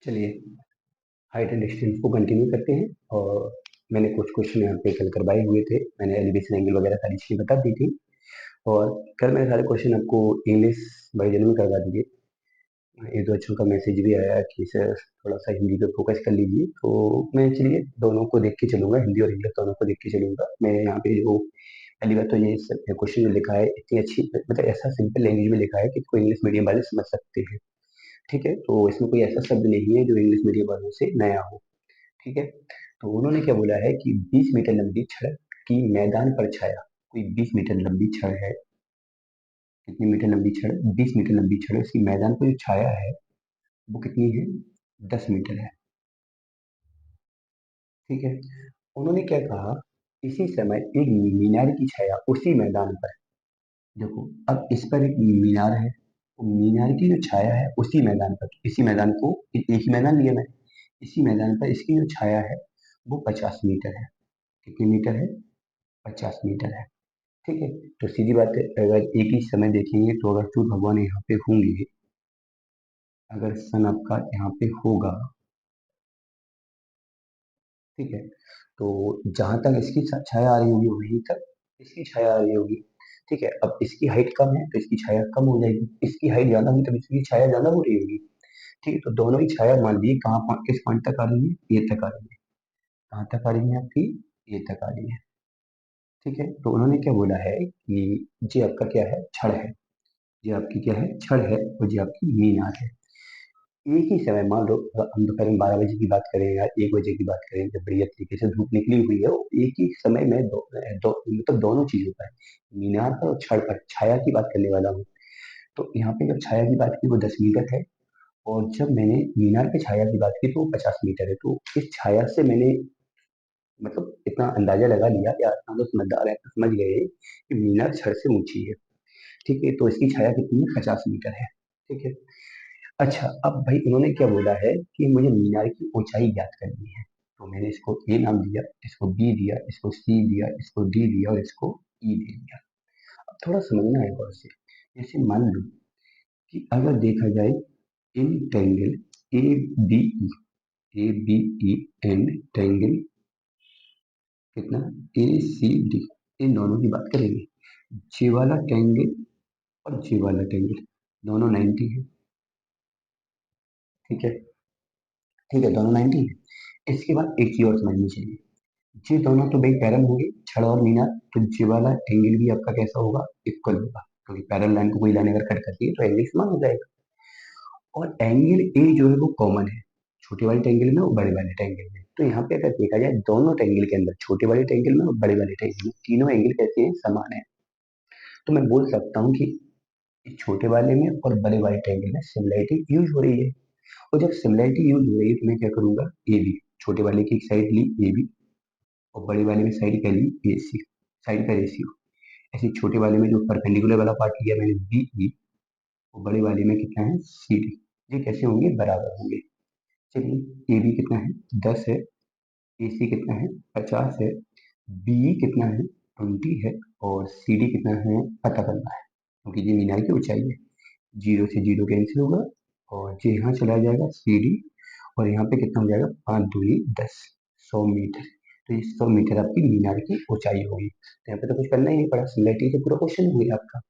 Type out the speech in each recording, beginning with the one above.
चलिए height and distance को continue करते हैं। और मैंने कुछ क्वेश्चन यहाँ पे कल करवाए हुए थे, मैंने एलिवेशन एंगल वगैरह सारी चीज़ें बता दी थी। और कल मैंने सारे क्वेश्चन आपको इंग्लिश वर्जन में करवा दिए। एक दो बच्चों का मैसेज भी आया कि सर थोड़ा सा हिंदी पे फोकस कर लीजिए, तो मैं चलिए दोनों को देख के चलूंगा, हिंदी और इंग्लिश दोनों को देख के चलूंगा। मैं यहाँ पे जो पहली बात तो ये क्वेश्चन जो लिखा है इतनी अच्छी, मतलब ऐसा सिंपल लैंग्वेज में लिखा है कि कोई इंग्लिश मीडियम वाले समझ सकते हैं। ठीक है, तो इसमें कोई ऐसा शब्द नहीं है जो इंग्लिश मीडियम वालों से नया हो। ठीक है, तो उन्होंने क्या बोला है कि 20 मीटर लंबी छड़ की मैदान पर छाया। कोई 20 मीटर लंबी छड़ है, कितनी मीटर लंबी छड़? 20 मीटर लंबी छड़, उसकी मैदान पर जो छाया है वो कितनी है? 10 मीटर है। ठीक है, उन्होंने क्या कहा, इसी समय एक मीनार की छाया उसी मैदान पर। देखो, अब इस पर एक मीनार है, तो मीनार की जो छाया है उसी मैदान पर, इसी मैदान को एक ही मैदान लिया मैं, इसी मैदान पर इसकी जो छाया है वो 50 मीटर है। कितनी मीटर है? 50 मीटर है। ठीक है, तो सीधी बात है, अगर एक ही समय देखेंगे तो अगर सूर्य भगवान यहाँ पे होंगे, अगर सन आपका यहाँ पे होगा, ठीक है, तो जहां तक इसकी छाया आ रही होगी वहीं तक इसकी छाया आ रही होगी। ठीक है, अब इसकी हाइट कम है तो इसकी छाया कम हो जाएगी, इसकी हाइट ज्यादा हुई तो इसकी छाया ज्यादा हो रही होगी। ठीक है, तो दोनों ही छाया मान लीजिए कहाँ किस पॉइंट तक आ रही है? ये तक आ रही है। कहाँ तक आ रही है आपकी? ये तक आ रही है। ठीक है, तो उन्होंने क्या बोला है कि ये आपका क्या है? छड़ है। ये आपकी क्या है? छड़ है, और ये आपकी मीनार है। एक ही समय मान लो हम दोपहर में 12 बजे की बात करें या 1 बजे की बात करें, जब बढ़िया तरीके से धूप निकली हुई है, वो एक ही समय में मतलब दोनों चीजों पर, मीनार पर और छड़ पर छाया की बात करने वाला हूँ। तो यहाँ पे जब छाया की बात की वो 10 मीटर है, और जब मैंने मीनार पे छाया की बात की तो वो 50 मीटर है। तो इस छाया से मैंने मतलब इतना अंदाजा लगा लिया, या इतना तो समझदार है तो समझ गए कि मीनार छड़ से ऊंची है। ठीक है, तो इसकी छाया कितनी है? 50 मीटर है। ठीक है, अच्छा अब भाई उन्होंने क्या बोला है कि मुझे मीनार की ऊंचाई ज्ञात करनी है। तो मैंने इसको ए नाम दिया, इसको बी दिया, इसको सी दिया, इसको डी दिया और इसको ई दे दिया। अब थोड़ा समझना है गौर से। जैसे मान लो कि अगर देखा जाए in triangle A B E, A B E and triangle कितना? ए सी डी, इन दोनों की बात करेंगे। जे वाला ट्रायंगल और जे वाला ट्रायंगल दोनों 90 है। ठीक है, ठीक है, दोनों 90 है। इसके बाद एक चीज और समझनी चाहिए, ये दोनों तो भाई पैरल होंगे, छड़ और मीनार, तो ये वाला एंगल भी आपका कैसा होगा? इक्वल होगा, क्योंकि पैरल लाइन को कोई लाइन अगर कट करती है तो एंगल समान हो जाएगा। और एंगल ए जो है वो कॉमन है, छोटे वाले ट्रायंगल में और बड़े वाले ट्रायंगल में। तो यहाँ पे अगर देखा जाए दोनों ट्रायंगल के अंदर, छोटे वाले ट्रायंगल में और बड़े वाले ट्रायंगल में, तीनों एंगल कैसे हैं? समान है। तो मैं बोल सकता हूँ कि इस छोटे वाले में और बड़े वाले ट्रायंगल में सिमिलरिटी यूज हो रही है। और जब सिमिलरिटी यूज हो रही है तो मैं क्या करूंगा? ए बी, छोटे वाले की एक साइड ली ए बी, और बड़े वाले में साइड क्या ली? ए सी, साइड का रेशियो। ऐसे छोटे वाले में जो परपेंडिकुलर वाला पार्ट लिया मैंने बी ई, और बड़े वाले में कितना है? C D. ये कैसे होंगे? बराबर होंगे। चलिए, ए बी कितना है? 10 है, ए सी कितना है? 50 है, बी कितना है? 20 है, और सी डी कितना है पता करना है, क्योंकि ये मीनार की ऊंचाई है। जीरो से जीरो कैंसिल होगा, और ये यहाँ चला जाएगा सी डी, और यहाँ पे कितना हो जाएगा? 5 दूनी 10, 100 मीटर। तो ये 100 मीटर आपकी मीनार की ऊंचाई होगी। तो यहाँ पे तो कुछ करना ही नहीं पड़ा, सिमिलरिटी से पूरा क्वेश्चन हो गया आपका।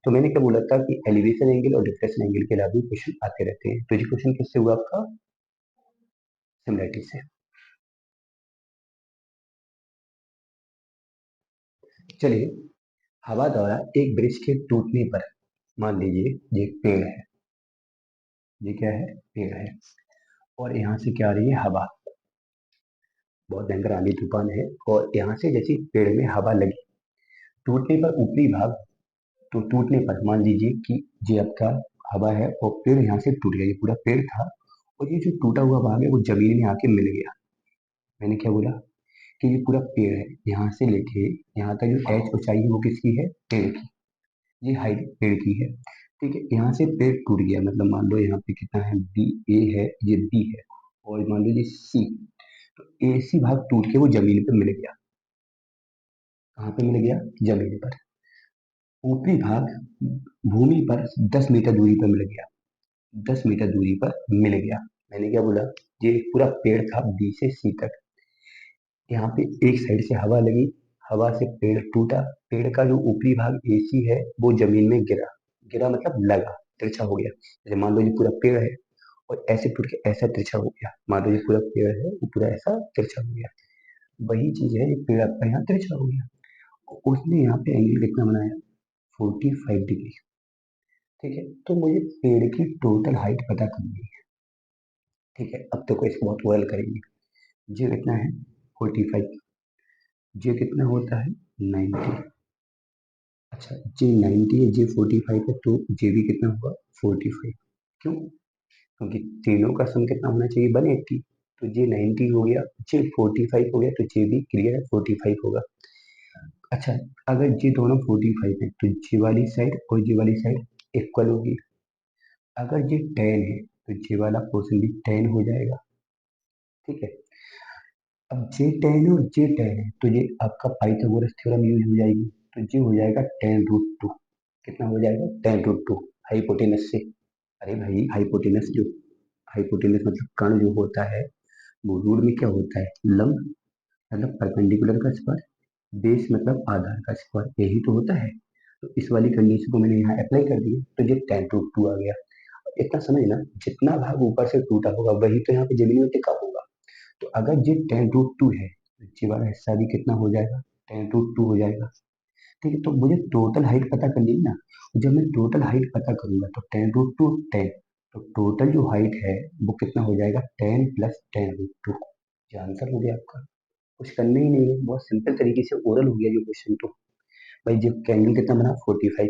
तो मैंने क्या बोला था कि एलिवेशन एंगल और डिफ्लेक्शन एंगल के अलावा भी क्वेश्चन आते रहते हैं। तो ये क्वेश्चन किससे हुआ आपका? सिमिलरिटी से। चलिए, हवा द्वारा एक वृक्ष के टूटने पर, मान लीजिए ये एक पेड़ है, ये क्या है? पेड़ है, और यहाँ से क्या आ रही है? हवा। बहुत भयंकर आंधी तूफान है, और यहाँ से जैसे पेड़ में हवा लगी, टूटने पर ऊपरी भाग, तो टूटने पर मान लीजिए कि ये आपका हवा है और पेड़ यहाँ से टूट गया, ये पूरा पेड़ था, और ये जो टूटा हुआ भाग है वो जमीन में आके मिल गया। मैंने क्या बोला कि ये पूरा पेड़ है, यहाँ से लेके यहाँ तक जो एच ऊंचाई है वो किसकी है? पेड़ की। ये हाइट पेड़ की है। ठीक है, यहाँ से पेड़ टूट गया, मतलब मान लो यहाँ पे कितना है? बी ए है, ये बी है, और मान लो ये सी। तो ए सी भाग टूट के वो जमीन पे मिल गया। कहाँ पे मिल गया? जमीन पर। ऊपरी भाग भूमि पर 10 मीटर दूरी पर मिल गया, 10 मीटर दूरी पर मिल गया। मैंने क्या बोला, ये एक पूरा पेड़ था बी से सी तक। यहाँ पे एक साइड से हवा लगी, हवा से पेड़ टूटा, पेड़ का जो ऊपरी भाग एसी है वो जमीन में गिरा। गिरा मतलब लगा, तिरछा हो गया। जैसे मान लो ये पूरा पेड़ है और ऐसे टूट के ऐसा तिरछा हो गया, मान लो ये पूरा पेड़ है वो पूरा ऐसा तिरछा हो गया। वही चीज है, ये पेड़ आपका यहाँ तिरछा हो गया। उसने यहाँ पे एंगल कितना बनाया, 45 डिग्री। ठीक है, तो मुझे पेड़ की टोटल हाइट पता करनी है। ठीक है, अब तो कोई इसको बहुत वेल करेंगे। जे कितना है, 45। जे कितना होता है, 90। अच्छा, जे 90 है, जे 45 है, तो जे भी कितना होगा, 45। क्यों, क्योंकि तीनों का सम कितना होना चाहिए, 180। तो जे 90 हो गया, जे 45 हो गया, तो जे भी क्लियर है, 45 होगा। अच्छा, अगर जे दोनों 45 है तो जे वाली साइड और जे वाली साइड इक्वल होगी। अगर ये 10 है तो जे वाला पोर्शन भी 10 हो जाएगा। ठीक है, अब जे 10 और जे 10 है तो ये आपका पाइथागोरस थ्योरम यूज हो जाएगी। तो ये हो जाएगा 10√2। कितना हो जाएगा, 10√2 हाइपोटेनस से। अरे भाई, हाइपोटेनस जो, हाइपोटेनस मतलब कर्ण जो होता है वो रूट में क्या होता है, लंब, मतलब परपेंडिकुलर का स्क्वायर, बेस मतलब आधार का स्क्वायर, यही तो होता है। तो इस वाली कंडीशन को मैंने यहाँ अप्लाई कर दिया तो ये 10√2 आ गया। इतना समझना, जितना भाग ऊपर से टूटा होगा वही तो यहाँ पे जमीन में टिका होगा। तो अगर ये 10√2 है तो ये वाला हिस्सा भी कितना हो जाएगा, 10√2 हो जाएगा। ठीक है, तो मुझे टोटल हाइट पता करनी है ना। जब मैं टोटल हाइट पता करूंगा तो 10√2 10, तो टोटल जो हाइट है वो कितना हो जाएगा, 10 + 10√2। ये आंसर हो गया आपका। कुछ करना ही नहीं है, बहुत सिंपल तरीके से ओरल हो गया ये क्वेश्चन तो। भाई जे एंगल कितना बना, 45।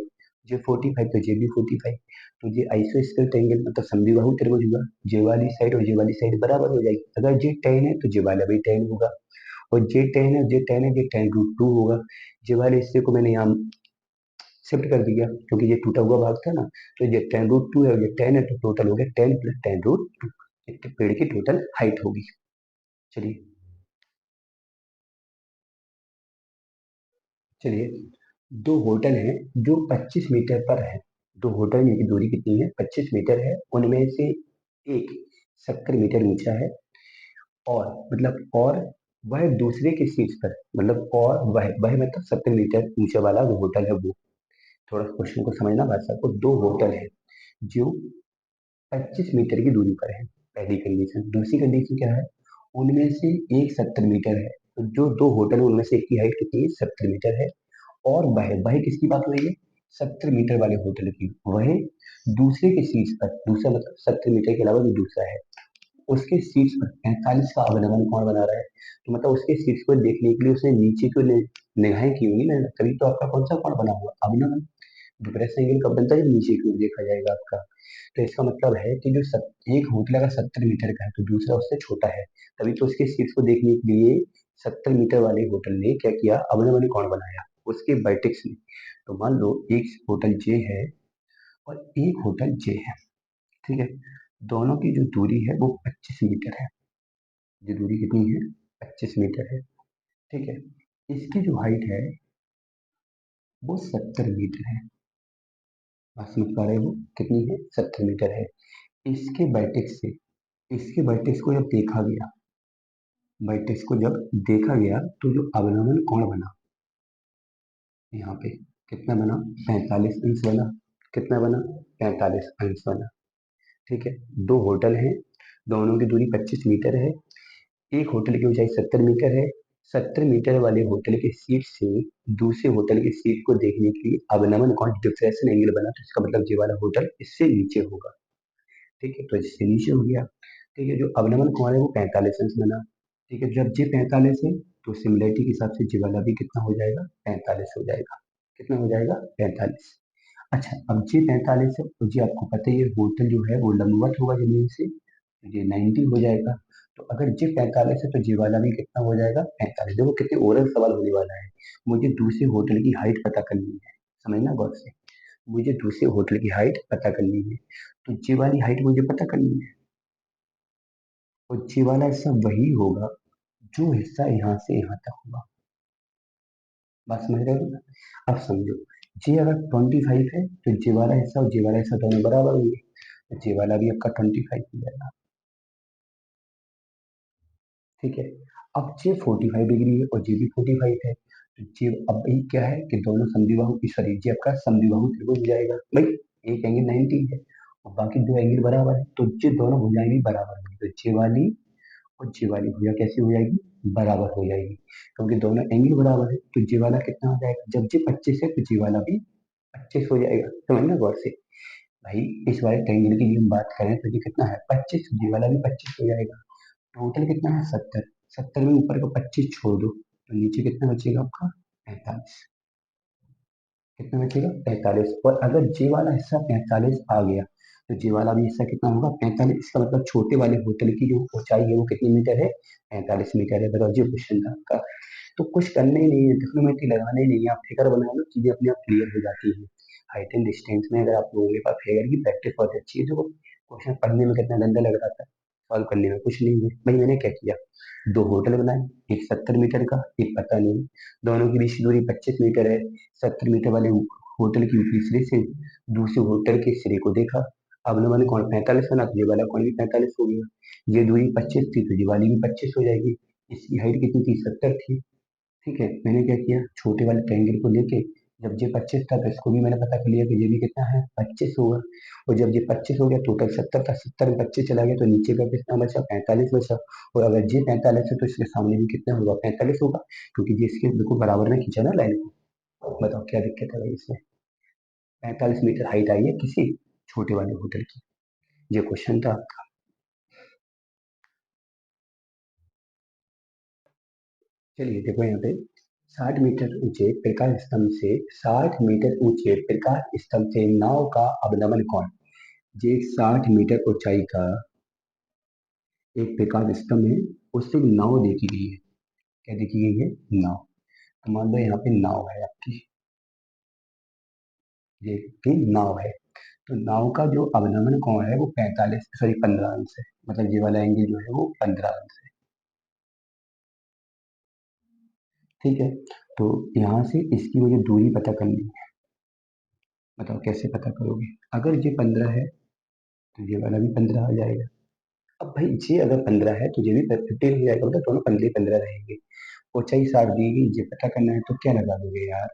जे 45 तो जे भी 45। तो ये आइसोस्केल ट्रायंगल मतलब समद्विबाहु त्रिभुज हुआ। जे वाली साइड और जे वाली साइड बराबर हो जाएगी। अगर जे 10 है तो जे वाला भी 10 होगा, और जे 10 है, जे 10 है, जे 10√2 होगा। जे वाले हिस्से को मैंने यहाँ शिफ्ट कर दिया क्योंकि ये टूटा हुआ भाग था ना। तो ये 10√2 है और ये 10 है, तो टोटल हो गया 10 + 10√2। पेड़ की टोटल हाइट होगी। चलिए, चलिए, दो होटल हैं जो 25 मीटर पर है। दो होटल की दूरी कितनी है, 25 मीटर है। उनमें से एक 70 मीटर ऊंचा है, और मतलब और वह दूसरे के शीर्ष पर, मतलब और वह मतलब 70 मीटर ऊंचा वाला जो होटल है वो। थोड़ा क्वेश्चन को समझना भाई साहब को। दो होटल है जो 25 मीटर की दूरी पर है, पहली कंडीशन। दूसरी कंडीशन क्या है, उनमें से एक 70 मीटर है। तो जो दो होटल है उनमें से एक की हाइट कितनी है, 70 मीटर है। और वह वह किसकी बात हो रही है, 70 मीटर वाले होटल की। वह दूसरे के शीर्ष पर, दूसरा मतलब 70 मीटर के अलावा जो दूसरा है उसके शीर्ष पर 45 का अवनमन कोण बना रहा है। तो मतलब उसके शीर्ष को देखने के लिए उसने नीचे को निगाहें की होंगी ना, तभी तो आपका कौन सा कोण बना हुआ, अवनमन। डिप्रेशन एंगल कब बनता है, जब नीचे की ओर देखा जाएगा आपका। तो इसका मतलब है कि जो एक होटल अगर 70 मीटर का है तो दूसरा उससे छोटा है, तभी तो उसके शीर्ष को देखने के लिए 70 मीटर वाले होटल ने क्या किया, अवनमन कोण बनाया उसके वर्टेक्स में। तो मान लो एक होटल जे है और एक होटल जे है। ठीक है, दोनों की जो दूरी है वो 25 मीटर है। ये दूरी कितनी है, 25 मीटर है। ठीक है, इसकी जो हाइट है वो 70 मीटर है। आप समझ पा रहे हो, कितनी है, 70 मीटर है। इसके वर्टेक्स से, इसके वर्टेक्स को जब देखा गया, वर्टेक्स को जब देखा गया तो जो अवनमन कोण बना यहाँ पे, कितना बना, 45 अंश बना। कितना बना, 45 अंश बना। ठीक है, दो होटल हैं, दोनों की दूरी 25 मीटर है। एक होटल की ऊंचाई 70 मीटर है। 70 मीटर वाले होटल के सीट से दूसरे होटल की सीट को देखने के लिए अवनमन कोण डिफ्रेक्शन एंगल बना, तो इसका मतलब ये वाला होटल इससे नीचे होगा। ठीक है, तो इससे नीचे हो गया। ठीक है, जो अवनमन कोण है वो 45 अंश बना। ठीक है, जब ये 45 है तो सिमिलरिटी के हिसाब से ये वाला भी कितना हो जाएगा, 45 हो जाएगा। कितना हो जाएगा, 45। अच्छा, अब ये 45 है तो ये आपको पता ही है, होटल जो है वो लंबवत होगा जमीन से, तो ये 90 हो जाएगा। तो अगर ये 45 है तो ये वाला भी कितना हो जाएगा, 45। देखो कितने ओरल सवाल होने वाला है। मुझे दूसरे होटल की हाइट पता करनी है, समझना गौर से। मुझे दूसरे होटल की हाइट पता करनी है, तो ये वाली हाइट मुझे पता करनी है। और ये वाला हिस्सा वही होगा जो हिस्सा यहाँ से यहाँ तक होगा। बात समझ रहे हो ना। अब समझो, जे अगर 25 है तो जे वाला हिस्सा और जे वाला हिस्सा दोनों बराबर होंगे, तो जे वाला भी आपका 25 हो जाएगा। ठीक है। अब जे 45 डिग्री है और जे भी 45 है, तो जे अब भाई क्या है कि दोनों समद्विबाहु, सॉरी जे आपका समद्विबाहु त्रिभुज हो जाएगा भाई। एक एंगल 90 है और बाकी दो एंगल बराबर है, तो जे दोनों भुजाएं भी बराबर होंगी, तो जे वाली और जे वाली भुजा कैसी हो जाएगी, बराबर हो जाएगी, क्योंकि दोनों एंगल बराबर है। तो जे वाला कितना हो जाएगा, जब जे 25 है तो जे वाला भी 25 हो जाएगा। समझना गौर से भाई, इस वाले ट्रायंगल की हम बात करें तो ये कितना है 25, ये वाला भी 25 हो जाएगा। टोटल कितना है 70। 70 में ऊपर का 25 छोड़ दो तो नीचे कितना बचेगा आपका 45। कितना बचेगा 45। और अगर जे वाला हिस्सा 45 आ गया तो जे वाला भी हिस्सा कितना होगा 45। इसका मतलब छोटे वाले होटल की जो ऊंचाई है वो कितनी मीटर है, 45 मीटर है। बताओ, ये क्वेश्चन था आपका। तो कुछ करने ही नहीं है, ट्रिग्नोमेट्री लगाने ही नहीं है, आप फिगर बना लो, चीजें अपने आप क्लियर हो जाती है। हाइट एंड डिस्टेंस में अगर आप लोगों के पास फिगर की प्रैक्टिस बहुत अच्छी है, तो क्वेश्चन पढ़ने में कितना गंदा लग रहा था, सॉल्व करने में कुछ नहीं है भाई। मैंने क्या किया, दो होटल बनाए, एक 70 मीटर का, एक पता नहीं, दोनों की बीच की दूरी 25 मीटर है। 70 मीटर वाले होटल की ऊपरी सिरे से दूसरे होटल के सिरे को देखा, अब ना मैंने कौन 45 बना, तो ये वाला कौन भी 45 हो गया। ये दूरी 25 थी तो ये वाली भी 25 हो जाएगी। इसकी हाइट कितनी थी, 70 थी। ठीक है, मैंने क्या किया, छोटे वाले ट्रायंगल को लेके, जब ये 25 था तो इसको भी मैंने पता कर लिया कि ये भी कितना है 25 होगा। और जब ये 25 हो गया, टोटल 70 था, 70 में 25 चला गया तो नीचे का कितना बचा, 45 बचा। और अगर ये 45 है तो इसके सामने भी कितना होगा, 45 होगा, क्योंकि ये इसके बिल्कुल बराबर में खींचा ना लाइन को। बताओ क्या दिक्कत है भाई इसमें। 45 मीटर हाइट आई है किसी छोटे वाले होटल की। ये क्वेश्चन था। चलिए देखो यहाँ पे, 60 मीटर ऊंचे प्रकाश स्तंभ से 60 मीटर ऊंचे प्रकाश स्तंभ से नाव का अवनमन कौन। ये 60 मीटर ऊंचाई का एक प्रकाश स्तंभ है, उससे एक नाव देखी गई है। क्या देखी गई है, नाव। तो मान लो यहाँ पे नाव है आपकी, ये की नाव है। तो नाव का जो अवनमन कोण है वो 45, सॉरी 15 अंश है। मतलब ये वाला एंगल जो है वो 15 अंश है। ठीक है, तो यहाँ से इसकी मुझे दूरी पता करनी है। बताओ कैसे पता करोगे, अगर ये 15 है तो ये वाला भी 15 आ जाएगा। अब भाई ये अगर 15 है तो ये भी 15 हो जाएगा, मतलब दोनों 15 15 रहेंगे। ऊंचाई 60 दी गई, ये पता करना है तो क्या लगा दोगे यार,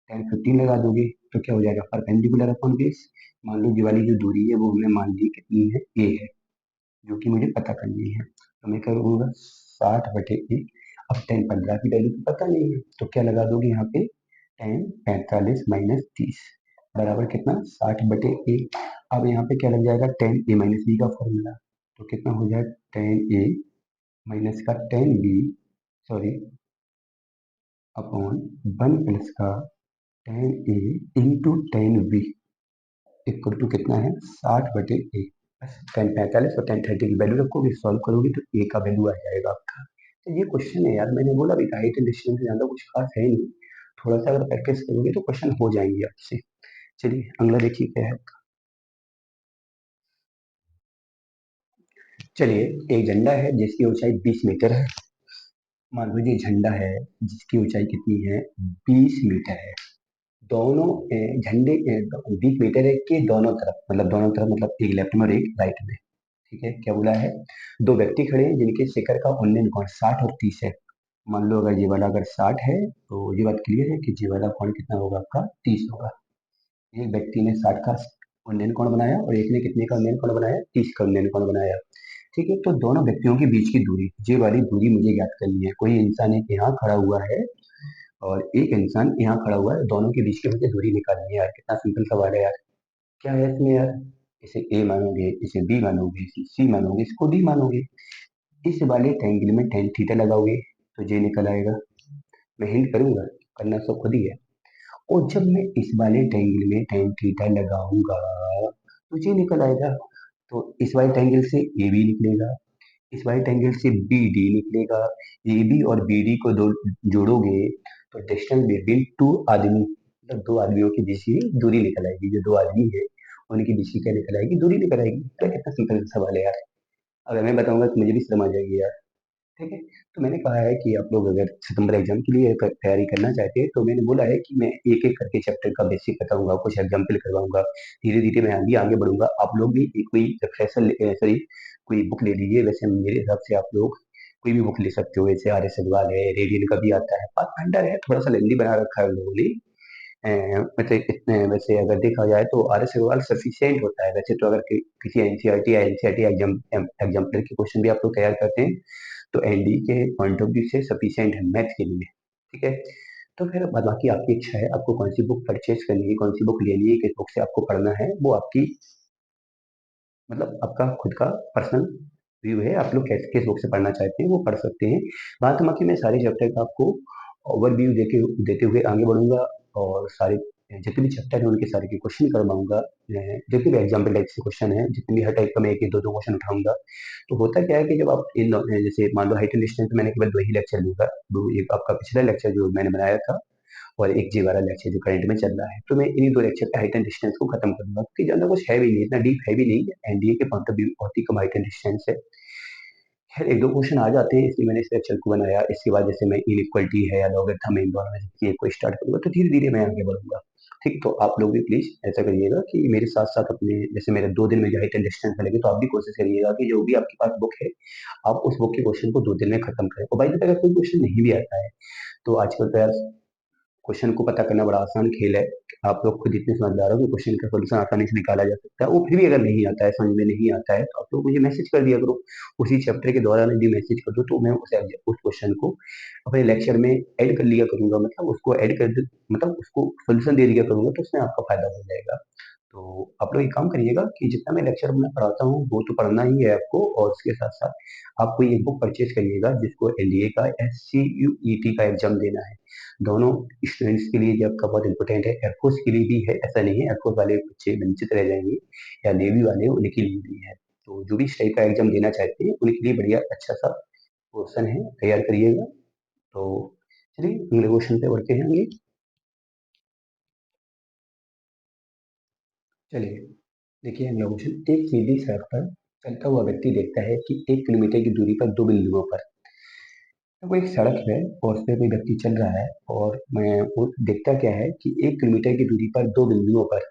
10 15 लगा दोगे तो क्या हो जाएगा, परपेंडिकुलर अपॉन बेस। मान लो ये वाली जो दूरी है वो हमने मान ली कितनी है, ए है, जो कि मुझे पता करनी है। तो मैं करूँगा 60/1। अब 10 15 की वैल्यू तो पता नहीं है, तो क्या लगा दोगे यहाँ पे, 10 45 - 30 बराबर कितना, 60/1। अब यहाँ पे क्या लग जाएगा, 10a - b का फॉर्मूला। तो कितना हो जाए, 10a माइनस का 10b, सॉरी, अपॉन 1 प्लस का 10a into 10b equal to कितना है, 60/1। 10 45 और 10 30 की वैल्यू रखोगे, सॉल्व करोगे तो ए का वैल्यू आ जाएगा आपका। तो ये क्वेश्चन है यार, मैंने बोला भी था हाइट एंड डिस्टेंस से ज्यादा कुछ खास है नहीं, थोड़ा सा अगर प्रैक्टिस करोगे तो क्वेश्चन हो जाएंगे आपसे। चलिए अगला देखिए क्या है। चलिए, एक झंडा है जिसकी ऊंचाई 20 मीटर है। मान लो ये झंडा है जिसकी ऊंचाई कितनी है, 20 मीटर है। दोनों झंडे 20 मीटर है के दोनों तरफ, मतलब दोनों तरफ मतलब एक लेफ्ट में और एक राइट में। ठीक है, क्या बोला है, दो व्यक्ति खड़े हैं जिनके शिखर का उन्नयन कोण 60 और 30 है। मान लो अगर ये वाला अगर 60 है तो ये बात क्लियर है कि ये वाला कोण कितना होगा आपका 30 होगा। एक व्यक्ति ने 60 का उन्नयन कोण बनाया और एक ने कितने का उन्नयन कोण बनाया, 30 का उन्नयन कोण बनाया। ठीक है, तो दोनों व्यक्तियों के बीच की दूरी, ये वाली दूरी मुझे ज्ञात करनी है। कोई इंसान एक यहाँ खड़ा हुआ है और एक इंसान यहाँ खड़ा हुआ है, दोनों के बीच की मुझे दूरी निकालनी है यार। कितना सिंपल सवाल है यार। क्या है इसमें यार, इसे ए मानोगे, इसे बी मानोगे, इसे सी मानोगे, इसको डी मानोगे। इस वाले ट्रायंगल में टेन थीटा लगाओगे तो ये निकल आएगा। मैं हिंट करूंगा, करना सब खुद ही है। और जब मैं इस वाले ट्रायंगल में टेन थीटा लगाऊंगा तो ये निकल आएगा। तो इस वाले ट्रायंगल से ए बी निकलेगा, इस वाले ट्रायंगल से बी डी निकलेगा। ए बी और बी डी को दो जोड़ोगे तो डिस्टेंस बिटवीन टू आदमी, मतलब दो आदमियों के बीच की दूरी निकल आएगी। जो दो आदमी है उनके बीच की क्या निकल आएगी, दूरी निकल आएगी। क्या कितना सिंपल सवाल है यार। अगर मैं बताऊंगा तो मुझे भी समझ आएगी यार। ठीक है, तो मैंने कहा है कि आप लोग अगर सितंबर एग्जाम के लिए तैयारी करना चाहते हैं तो मैंने बोला है कि मैं एक एक करके चैप्टर का बेसिक बताऊंगा, कुछ एग्जाम्पल करवाऊंगा। धीरे धीरे मैं आगे आगे बढ़ूंगा। आप लोग भी एक कोई फ्रेशर, सॉरी, कोई बुक ले लीजिए। वैसे मेरे हिसाब से आप लोग कोई भी बुक ले सकते हो, जैसे आर एस अग्रवाल है, रेडियन का भी आता है, पाथफाइंडर है, थोड़ा सा लेंदी बना रखा है उन लोगों ने। मतलब इतने वैसे अगर देखा जाए तो आर एस अग्रवाल सफिशियंट होता है वैसे तो, अगर किसी एनसीईआरटी या एनसीईआरटी एग्जाम्पलर के क्वेश्चन भी आप लोग तैयार करते हैं तो एनडी के पॉइंट ऑफ व्यू से सफिशियंट है मैथ के लिए। ठीक है, तो फिर बाद बाकी आपकी इच्छा है, आपको कौन सी बुक परचेज करनी है, कौन सी बुक लेनी है, किस बुक से आपको पढ़ना है, वो आपकी मतलब आपका खुद का पर्सनल व्यू है, आप लोग किस किस बुक से पढ़ना चाहते हैं वो पढ़ सकते हैं। बात बाकी मैं सारे चैप्टर का आपको ओवरव्यू देते हुए आगे बढ़ूंगा, और सारे जितने भी चैप्टर हैं उनके सारे के क्वेश्चन करवाऊंगा। जितने भी एग्जाम्पल टाइप से क्वेश्चन है, जितने भी हर टाइप का मैं एक एक दो दो क्वेश्चन उठाऊंगा। तो होता क्या है कि जब आप जैसे मान लो हाइट एंड डिस्टेंस मैंने केवल दो ही लेक्चर लूंगा, दो, एक आपका पिछला लेक्चर जो मैंने बनाया था और एक जी वाला लेक्चर जो करंट में चल रहा है, तो मैं इन्हीं दो लेक्चर पे हाइट एंड डिस्टेंस को खत्म करूंगा, क्योंकि ज्यादा कुछ है भी नहीं, इतना डीप है भी नहीं, एनडीए के पॉइंट ऑफ व्यू बहुत ही कम हाइट एंड डिस्टेंस है। खैर एक दो क्वेश्चन आ जाते हैं, इसलिए मैंने इस लेक्चर को बनाया। इसके बाद जैसे मैं इनइक्वालिटी है या लॉगरिथम, इन दोनों में से एक को स्टार्ट करूंगा, तो धीरे धीरे मैं आगे बढ़ूंगा। ठीक, तो आप लोग भी प्लीज ऐसा करिएगा कि मेरे साथ साथ अपने, जैसे मेरे 2 दिन में जो हाइट एंड डिस्टेंस लगे, तो आप भी कोशिश करिएगा कि जो भी आपके पास बुक है आप उस बुक के क्वेश्चन को 2 दिन में खत्म करें। और भाई अगर कोई क्वेश्चन नहीं भी आता है तो आजकल तो यार क्वेश्चन को पता करना बड़ा आसान खेल है। आप लोग खुद इतने समझदार हो कि क्वेश्चन का सोल्यूशन आसानी से निकाला जा सकता है। वो फिर भी अगर नहीं आता है, समझ में नहीं आता है, तो आप लोग मुझे मैसेज कर दिया करो। उसी चैप्टर के दौरान यदि मैसेज कर दो तो मैं उस क्वेश्चन को अपने लेक्चर में ऐड कर लिया करूंगा, मतलब उसको ऐड कर मतलब उसको सोल्यूशन दे दिया करूंगा, तो उसमें आपका फायदा हो जाएगा। तो आप लोग एक काम करिएगा कि जितना मैं लेक्चर में पढ़ाता हूँ वो तो पढ़ना ही है आपको, और उसके साथ साथ आप कोई एक बुक परचेज करिएगा जिसको एनडीए का SCUET का एग्जाम देना है। दोनों स्टूडेंट्स के लिए ये आपका बहुत इंपॉर्टेंट है, एयरफोर्स के लिए भी है, ऐसा नहीं है एयरफोर्स वाले बच्चे वंचित रह जाएंगे, या नेवी वाले उनके लिए भी है। तो जो भी इस टाइप का एग्जाम देना चाहते हैं उनके लिए बढ़िया अच्छा सा क्वेश्चन है, तैयार करिएगा। तो चलिए अगले क्वेश्चन पे बढ़ते हैं आगे। चलिए देखिए अगला क्वेश्चन, एक सीधी सड़क पर चलता हुआ व्यक्ति देखता है कि 1 किलोमीटर की दूरी पर दो बिंदुओं पर, तो वो एक सड़क है और उस पर कोई व्यक्ति चल रहा है, और मैं वो देखता क्या है कि 1 किलोमीटर की दूरी पर दो बिंदुओं पर,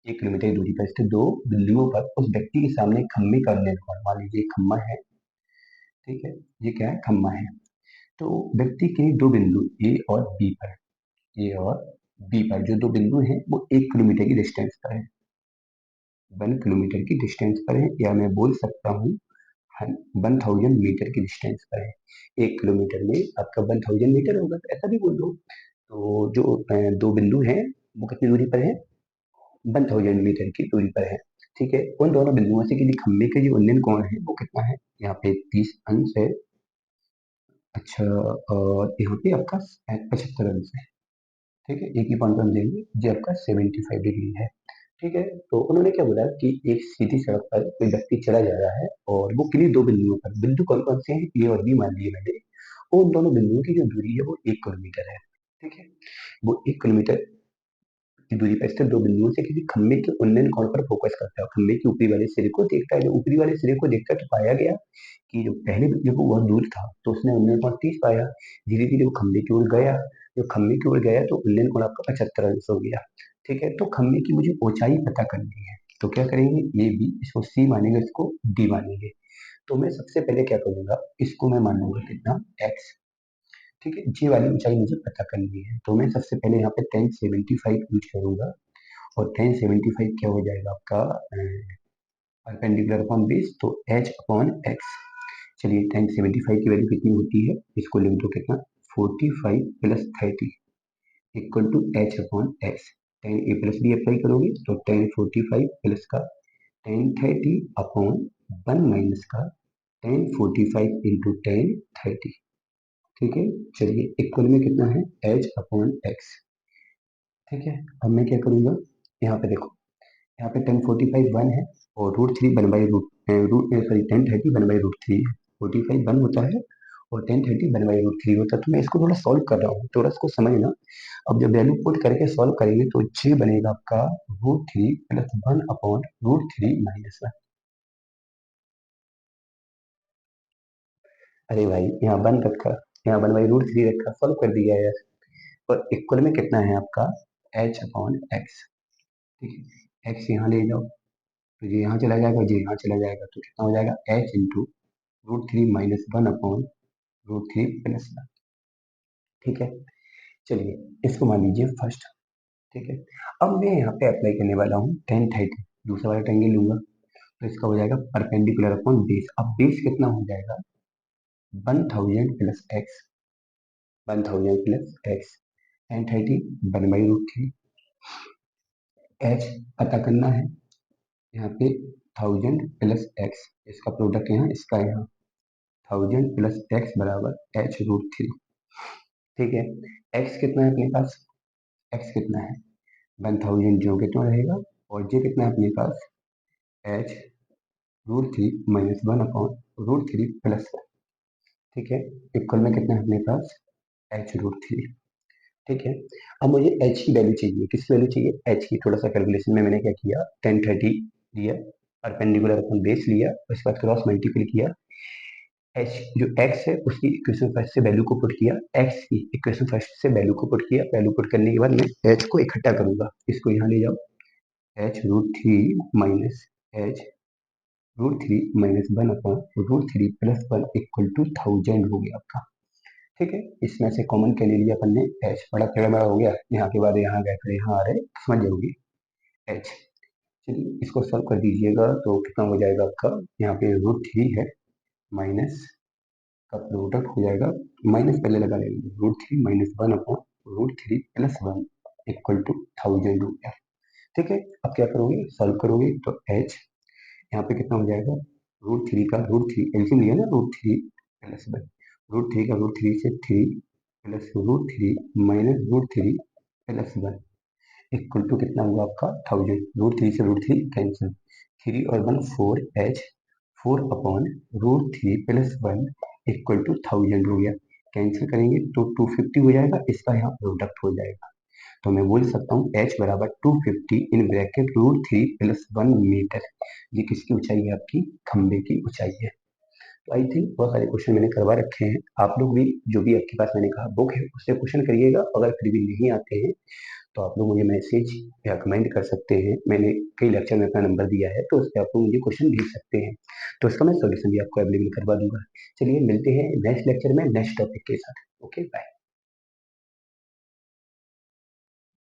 1 किलोमीटर की दूरी पर स्थित दो बिंदुओं पर उस व्यक्ति के सामने खम्भे का निर्माण, मान लीजिए खम्भा है। ठीक है, ये क्या है, खम्भा है। तो व्यक्ति के दो बिंदु ए और बी पर, ए और बी पर जो दो बिंदु हैं वो 1 किलोमीटर की डिस्टेंस पर है, 1 किलोमीटर की डिस्टेंस पर है, या मैं बोल सकता हूँ 1000 मीटर की डिस्टेंस पर है। 1 किलोमीटर में आपका 1000 मीटर होगा, तो ऐसा भी बोल दो। तो जो दो बिंदु हैं वो कितनी दूरी पर है, 1000 मीटर की दूरी पर है। ठीक है, उन दोनों बिंदुओं से किसी खंभे के जो उन्नयन कोण है वो कितना है, यहाँ पे 30 अंश है। अच्छा, और यहाँ पे आपका 75 अंश है। ठीक है, एक ही पॉइंट हम देंगे, जो आपका 75 डिग्री है। ठीक है, तो उन्होंने क्या बोला कि एक सीधी सड़क पर कोई व्यक्ति चला जा रहा है, और वो किन्हीं दो बिंदुओं पर, बिंदु कौन कौन से हैं, ए और बी मान लिए मैंने, और उन दोनों बिंदुओं की जो दूरी है वो 1 किलोमीटर है। ठीक है, वो 1 किलोमीटर की दूरी पर स्थित दो बिंदुओं से किसी खंभे के उन्नयन कोण पर फोकस करता है, खंभे के ऊपरी वाले सिरे को देखता है। जब ऊपरी वाले सिरे को देखता है तो पाया गया कि जो पहले जब वो बहुत दूर था तो उसने उन्नयन कोण 30 पाया, धीरे धीरे वो खंभे की ओर गया, जो खंभे की ओर गया तो उन्नयन कोण आपका 75 अंश हो गया। ठीक है, तो खंभे की मुझे ऊंचाई पता करनी है, तो क्या करेंगे, ये बी, इसको सी मानेंगे, इसको डी मानेंगे। तो मैं सबसे पहले क्या करूंगा, इसको मैं मान लूंगा कितना, एक्स। ठीक है, जी वाली ऊंचाई मुझे पता करनी है, तो मैं सबसे पहले यहाँ पे 1075 यूज करूंगा, और 1075 क्या हो जाएगा आपका, परपेंडिकुलर अपॉन बेस, तो एच अपॉन एक्स। चलिए 1075 की वैल्यू कितनी होती है, इसको लिख दो कितना, 45 plus 30 equal to H upon X. 10 a plus B apply करोगे तो 1045 प्लस का 1030 अपॉन 1 माइनस का 1045 इंटू 1030। ठीक है, चलिए इक्वल में कितना है, एच अपॉन एक्स। ठीक है, अब मैं क्या करूंगा, यहाँ पे देखो, यहाँ पे 1045 वन है, और √3 one by root sorry 1030 one by √3 है। 45 वन होता है और 1030 वन बाई √3 होता है। तो मैं इसको थोड़ा सॉल्व कर रहा हूँ, थोड़ा इसको समझना। अब जब वैल्यू पुट करके सॉल्व करेंगे तो जे बनेगा आपका √3 प्लस 1/√3 - 1। अरे भाई यहाँ वन रखा, यहाँ 1/√3 रखा, सॉल्व कर दिया यार। और इक्वल में कितना है आपका, एच अपॉन एक्स। ठीक है, एक्स यहाँ ले जाओ तो ये यहाँ चला जाएगा, ये यहाँ चला जाएगा, तो कितना हो जाएगा, एच इंटू √3 - 1/√3 √3 प्लस 1। ठीक है, चलिए इसको मान लीजिए फर्स्ट। ठीक है, अब मैं यहाँ पे अप्लाई करने वाला हूँ टेन थर्टी, दूसरा वाला ट्रायंगल लूंगा तो इसका हो जाएगा परपेंडिकुलर अपॉन बेस। अब बेस कितना हो जाएगा 1000 plus x, 1000 plus x, ten thirty 1/√3। H पता करना है, यहाँ पे 1000 प्लस एक्स, इसका प्रोडक्ट यहाँ इसका यहाँ 1000 प्लस एक्स बराबर h√3। ठीक है, एक्स कितना है अपने पास, एक्स कितना है 1000 जो कितना रहेगा, और जे कितना है अपने पास h√3 माइनस 1/√3 प्लस 1। ठीक है, इक्वल में कितना है अपने पास h√3। ठीक है, अब मुझे h की वैल्यू चाहिए, किस वैल्यू चाहिए h की। थोड़ा सा कैलकुलेशन में मैंने क्या किया, 1030 लिया, परपेंडिकुलर अपन बेस लिया, उसके बाद क्रॉस मल्टीपल किया, h जो x है उसकी इक्वेशन फर्स्ट से वैल्यू को पुट किया, x की इक्वेशन फर्स्ट से वैल्यू को पुट किया, वैल्यू पुट करने के बाद मैं h को इकट्ठा करूंगा, इसको यहाँ ले जाओ, h√3 minus h√3 minus 1/√3 plus 1 equal to 1000 हो गया आपका। ठीक है, इसमें से कॉमन क्या ले लिया अपन ने, h बड़ा तेड़ा बड़ा हो गया, यहाँ के बाद यहाँ गए फिर यहाँ आ रहे, समझ जाओगे h। चलिए इसको सॉल्व कर दीजिएगा तो कितना हो जाएगा आपका, यहाँ पे √3 है, माइनस का प्रोडक्ट हो जाएगा, माइनस पहले लगा लेंगे, √3 माइनस 1/√3 प्लस 1 इक्वल टू 1000 हो गया। ठीक है, अब क्या करोगे, सॉल्व करोगे तो h यहाँ पे कितना हो जाएगा, √3 का √3 एलसीएम लिया ना, √3 प्लस 1, √3 का √3 से 3 plus √3 minus √3 plus 1 equal to कितना हुआ आपका 1000। √3 से √3 कैंसिल, 3 और 1 4h, 4/√3 प्लस 1 इक्वल टू 1000 हो गया। कैंसिल करेंगे तो 250 हो जाएगा, इसका यहाँ प्रोडक्ट हो जाएगा, तो मैं बोल सकता हूँ h बराबर 250 इन ब्रैकेट √3 प्लस 1 मीटर। ये किसकी ऊंचाई है, आपकी खंबे की ऊंचाई है। तो आई थिंक बहुत सारे क्वेश्चन मैंने करवा रखे हैं, आप लोग भी जो भी आपके पास मैंने कहा बुक है उससे क्वेश्चन करिएगा, अगर फिर भी नहीं आते हैं तो आप लोग मुझे मैसेज या कमेंट कर सकते हैं, मैंने कई लेक्चर में अपना नंबर दिया है तो उस पर आप लोग मुझे क्वेश्चन भेज सकते हैं, तो इसका मैं सोल्यूशन भी आपको अवेलेबल करवा दूंगा। चलिए मिलते हैं नेक्स्ट लेक्चर में नेक्स्ट टॉपिक के साथ। Okay bye.